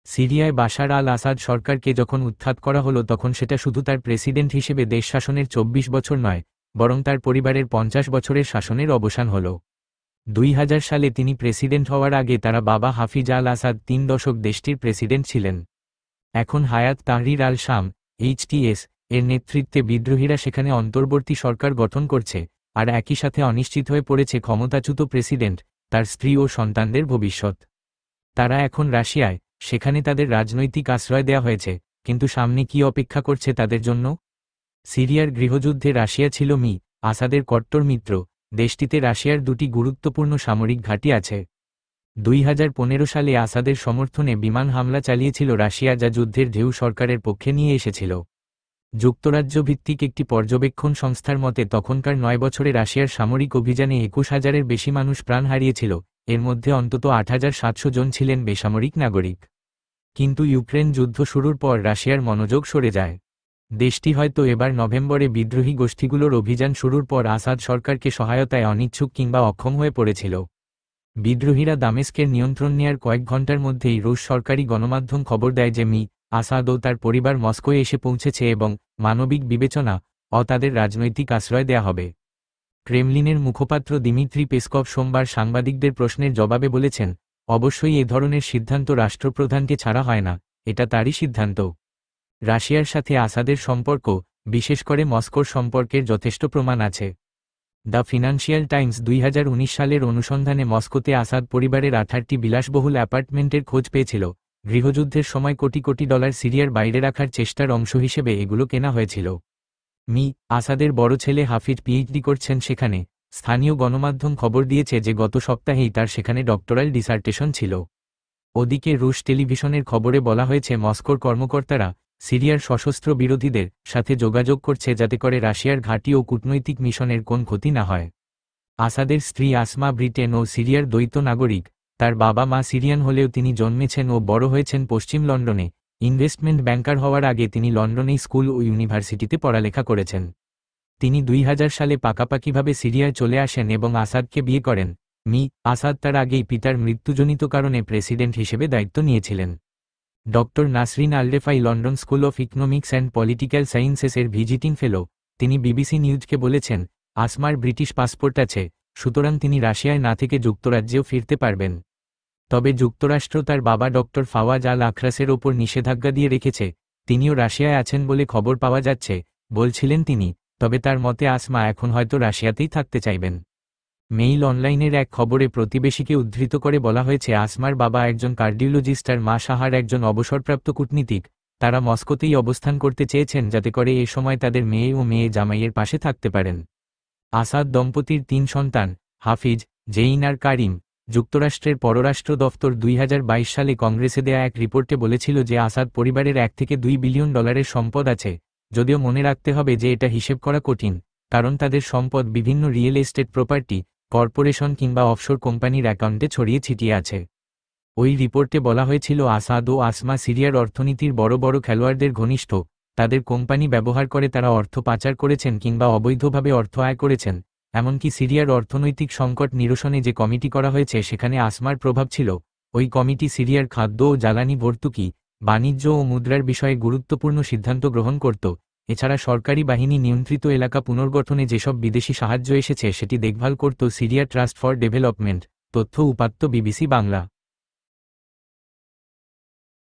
সিরিয়ায় বাশার আল আসাদ সরকারকে যখন উৎখাত করা হলো তখন সেটা শুধু তার প্রেসিডেন্ট হিসেবে দেশ শাসনের ২৪ বছর নয়, বরং তার পরিবারের ৫০ বছরের শাসনের অবসান হল। ২০০০ সালে তিনি প্রেসিডেন্ট হওয়ার আগে তার বাবা হাফিজ আল আসাদ ৩ দশক দেশটির প্রেসিডেন্ট ছিলেন। এখন হায়াত তাহরির আল শাম (HTS) এর নেতৃত্বে বিদ্রোহীরা সেখানে অন্তর্বর্তী সরকার গঠন করছে, আর একই সাথে অনিশ্চিত হয়ে পড়েছে ক্ষমতাচ্যুত প্রেসিডেন্ট, তার স্ত্রী ও সন্তানদের ভবিষ্যৎ। তারা এখন রাশিয়ায়, সেখানে তাদের রাজনৈতিক আশ্রয় দেয়া হয়েছে, কিন্তু সামনে কি অপেক্ষা করছে তাদের জন্য? সিরিয়ার গৃহযুদ্ধে রাশিয়া ছিল আসাদের কট্টর মিত্র। দেশটিতে রাশিয়ার দুটি গুরুত্বপূর্ণ সামরিক ঘাঁটি আছে। ২০১৫ সালে আসাদের সমর্থনে বিমান হামলা চালিয়েছিল রাশিয়া, যা যুদ্ধের ঢেউ সরকারের পক্ষে নিয়ে এসেছিল। যুক্তরাজ্য ভিত্তিক একটি পর্যবেক্ষণ সংস্থার মতে তখনকার ৯ বছরে রাশিয়ার সামরিক অভিযানে ২১,০০০-এর বেশি মানুষ প্রাণ হারিয়েছিল, এর মধ্যে অন্তত ৮,৭০০ জন ছিলেন বেসামরিক নাগরিক। কিন্তু ইউক্রেন যুদ্ধ শুরুর পর রাশিয়ার মনোযোগ সরে যায়। দেশটি হয়তো এবার নভেম্বরে বিদ্রোহী গোষ্ঠীগুলোর অভিযান শুরুর পর আসাদ সরকারকে সহায়তায় অনিচ্ছুক কিংবা অক্ষম হয়ে পড়েছিল। বিদ্রোহীরা দামেস্কের নিয়ন্ত্রণ নেয়ার কয়েক ঘণ্টার মধ্যেই রুশ সরকারি গণমাধ্যম খবর দেয় যে আসাদ ও তার পরিবার মস্কোয় এসে পৌঁছেছে এবং মানবিক বিবেচনা তাদের রাজনৈতিক আশ্রয় দেয়া হবে। ক্রেমলিনের মুখপাত্র দিমিত্রি পেসকভ সোমবার সাংবাদিকদের প্রশ্নের জবাবে বলেছেন, অবশ্যই এ ধরনের সিদ্ধান্ত রাষ্ট্রপ্রধানকে ছাড়া হয় না, এটা তারই সিদ্ধান্ত। রাশিয়ার সাথে আসাদের সম্পর্ক, বিশেষ করে মস্কোর সম্পর্কের যথেষ্ট প্রমাণ আছে। দ্য ফিনান্সিয়াল টাইমস ২০১৯ সালের অনুসন্ধানে মস্কোতে আসাদ পরিবারের ১৮টি বিলাসবহুল অ্যাপার্টমেন্টের খোঁজ পেয়েছিল। গৃহযুদ্ধের সময় কোটি কোটি ডলার সিরিয়ার বাইরে রাখার চেষ্টার অংশ হিসেবে এগুলো কেনা হয়েছিল। আসাদের বড় ছেলে হাফিজ পিএইচডি করছেন সেখানে। স্থানীয় গণমাধ্যম খবর দিয়েছে যে গত সপ্তাহেই তার সেখানে ডক্টরাল ডিসার্টেশন ছিল। ওদিকে রুশ টেলিভিশনের খবরে বলা হয়েছে মস্কোর কর্মকর্তারা সিরিয়ার সশস্ত্র বিরোধীদের সাথে যোগাযোগ করছে যাতে করে রাশিয়ার ঘাঁটি ও কূটনৈতিক মিশনের কোন ক্ষতি না হয়। আসাদের স্ত্রী আসমা ব্রিটেন ও সিরিয়ার দ্বৈত নাগরিক। তার বাবা মা সিরিয়ান হলেও তিনি জন্মেছেন ও বড় হয়েছেন পশ্চিম লন্ডনে। ইনভেস্টমেন্ট ব্যাংকার হওয়ার আগে তিনি লন্ডনেই স্কুল ও ইউনিভার্সিটিতে পড়ালেখা করেছেন। তিনি ২০০০ সালে পাকাপাকিভাবে সিরিয়ায় চলে আসেন এবং আসাদকে বিয়ে করেন। আসাদ তার আগেই পিতার মৃত্যুজনিত কারণে প্রেসিডেন্ট হিসেবে দায়িত্ব নিয়েছিলেন। Doctor Nasrin Al Refai London School of Economics and Political সায়েন্সেসের ভিজিটিং ফেলো। তিনি বিবিসি নিউজকে বলেছেন, আসমার ব্রিটিশ পাসপোর্ট আছে, সুতরাং তিনি রাশিয়ায় না থেকে যুক্তরাজ্যেও ফিরতে পারবেন। তবে যুক্তরাষ্ট্র তার বাবা ডক্টর ফাওয়াজ আল আখরাসের ওপর নিষেধাজ্ঞা দিয়ে রেখেছে। তিনিও রাশিয়ায় আছেন বলে খবর পাওয়া যাচ্ছে, বলছিলেন তিনি। তবে তার মতে আসমা এখন হয়তো রাশিয়াতেই থাকতে চাইবেন। মেইল অনলাইনের এক খবরে প্রতিবেশীকে উদ্ধৃত করে বলা হয়েছে, আসমার বাবা একজন কার্ডিওলজিস্ট আর মা সাহার একজন অবসরপ্রাপ্ত কূটনীতিক। তারা মস্কোতেই অবস্থান করতে চেয়েছেন যাতে করে এ সময় তাদের মেয়ে ও মেয়ে জামাইয়ের পাশে থাকতে পারেন। আসাদ দম্পতির ৩ সন্তান, হাফিজ, জেইন আর কারিম। যুক্তরাষ্ট্রের পররাষ্ট্র দফতর ২০২২ সালে কংগ্রেসে দেয়া এক রিপোর্টে বলেছিল যে আসাদ পরিবারের $1 থেকে $2 বিলিয়ন সম্পদ আছে। যদিও মনে রাখতে হবে যে এটা হিসেব করা কঠিন, কারণ তাদের সম্পদ বিভিন্ন রিয়েল এস্টেট প্রপার্টি, কর্পোরেশন কিংবা অফশোর কোম্পানির অ্যাকাউন্টে ছড়িয়ে ছিটিয়ে আছে। ওই রিপোর্টে বলা হয়েছিল আসাদ ও আসমা সিরিয়ার অর্থনীতির বড় বড় খেলোয়াড়দের ঘনিষ্ঠ। তাদের কোম্পানি ব্যবহার করে তারা অর্থ পাচার করেছেন কিংবা অবৈধভাবে অর্থ আয় করেছেন। এমনকি সিরিয়ার অর্থনৈতিক সংকট নিরসনে যে কমিটি করা হয়েছে সেখানে আসমার প্রভাব ছিল। ওই কমিটি সিরিয়ার খাদ্য ও জ্বালানি ভর্তুকি, বাণিজ্য ও মুদ্রার বিষয়ে গুরুত্বপূর্ণ সিদ্ধান্ত গ্রহণ করত। এছাড়া সরকারি বাহিনী নিয়ন্ত্রিত এলাকা পুনর্গঠনে যেসব বিদেশি সাহায্য এসেছে সেটি দেখভাল করত সিরিয়া ট্রাস্ট ফর ডেভেলপমেন্ট। তথ্য উপাত্ত বিবিসি বাংলা।